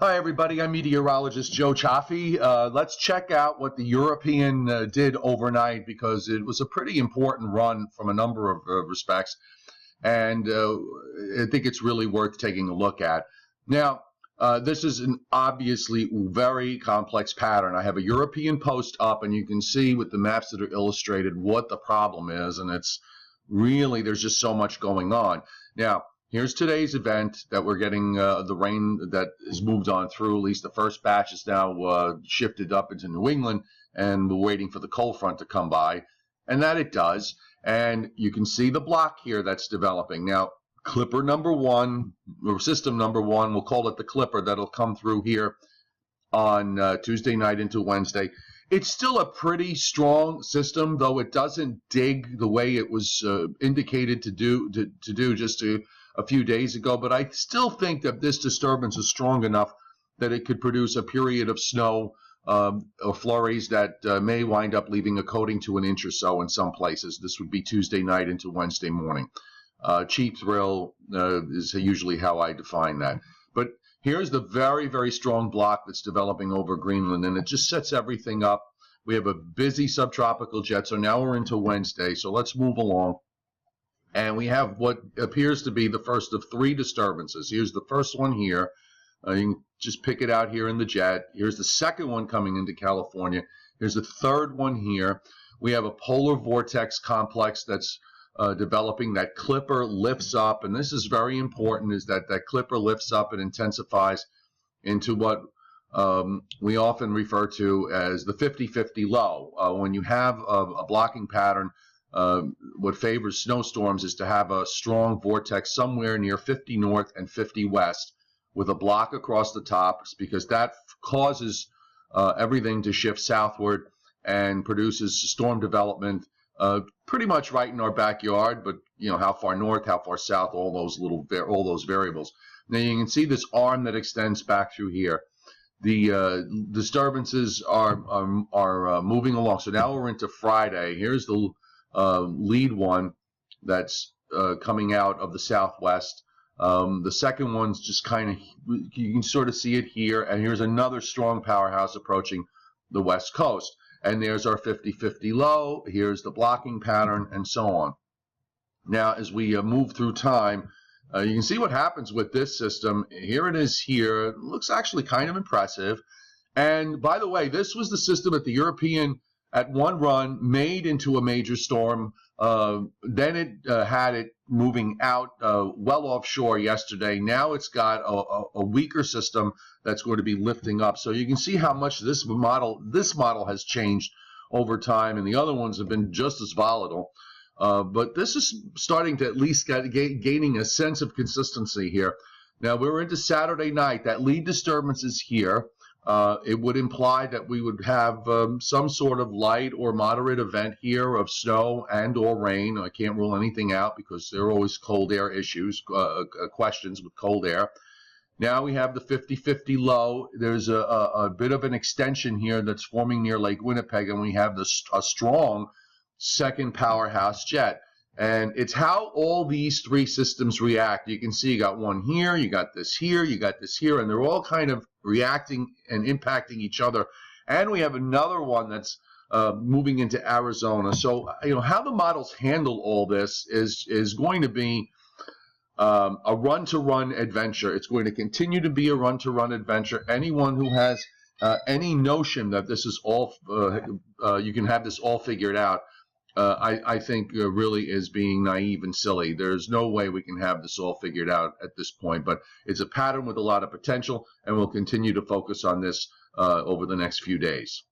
Hi, everybody. I'm meteorologist Joe Chaffee. Let's check out what the European did overnight because it was a pretty important run from a number of respects, and I think it's really worth taking a look at. Now, this is an obviously very complex pattern. I have a European post up, and you can see with the maps that are illustrated what the problem is, and it's really, there's just so much going on. Now, here's today's event that we're getting the rain that has moved on through. At least the first batch is now shifted up into New England, and we're waiting for the cold front to come by, and that it does. And you can see the block here that's developing. Now, clipper number one, or system number one, we'll call it the clipper, that'll come through here on Tuesday night into Wednesday. It's still a pretty strong system, though it doesn't dig the way it was indicated to do just a few days ago. But I still think that this disturbance is strong enough that it could produce a period of snow or flurries that may wind up leaving a coating to an inch or so in some places. This would be Tuesday night into Wednesday morning. Cheap thrill is usually how I define that. But here's the very, very strong block that's developing over Greenland, and it just sets everything up. We have a busy subtropical jet, so now we're into Wednesday, so let's move along. And we have what appears to be the first of three disturbances. Here's the first one here. You can just pick it out here in the jet. Here's the second one coming into California. Here's the third one here. We have a polar vortex complex that's developing. That clipper lifts up, and this is very important, is that clipper lifts up and intensifies into what we often refer to as the 50-50 low. When you have a blocking pattern, what favors snowstorms is to have a strong vortex somewhere near 50 north and 50 west with a block across the top, because that causes everything to shift southward and produces storm development pretty much right in our backyard, but you know, how far north, how far south, all those variables. Now you can see this arm that extends back through here. The disturbances are moving along. So now we're into Friday. Here's the lead one that's coming out of the southwest. The second one's just kind of, you can sort of see it here, and here's another strong powerhouse approaching the west coast. And there's our 50-50 low, here's the blocking pattern, and so on. Now, as we move through time, you can see what happens with this system. Here it is here. It looks actually kind of impressive. And by the way, this was the system that the European, at one run, made into a major storm. Then it had it moving out well offshore yesterday. Now it's got a weaker system that's going to be lifting up. So you can see how much this model has changed over time, and the other ones have been just as volatile. But this is starting to at least gaining a sense of consistency here. Now we're into Saturday night. That lead disturbance is here. It would imply that we would have some sort of light or moderate event here of snow and or rain. I can't rule anything out because there are always cold air issues, questions with cold air. Now we have the 50-50 low. There's a bit of an extension here that's forming near Lake Winnipeg, and we have a strong second powerhouse jet. And it's how all these three systems react. You can see you got one here, you got this here, you got this here, and they're all kind of reacting and impacting each other. And we have another one that's moving into Arizona. So, you know, how the models handle all this is going to be a run-to-run adventure. It's going to continue to be a run-to-run adventure. Anyone who has any notion that this is all, you can have this all figured out, I think really is being naive and silly. There's no way we can have this all figured out at this point, but it's a pattern with a lot of potential, and we'll continue to focus on this over the next few days.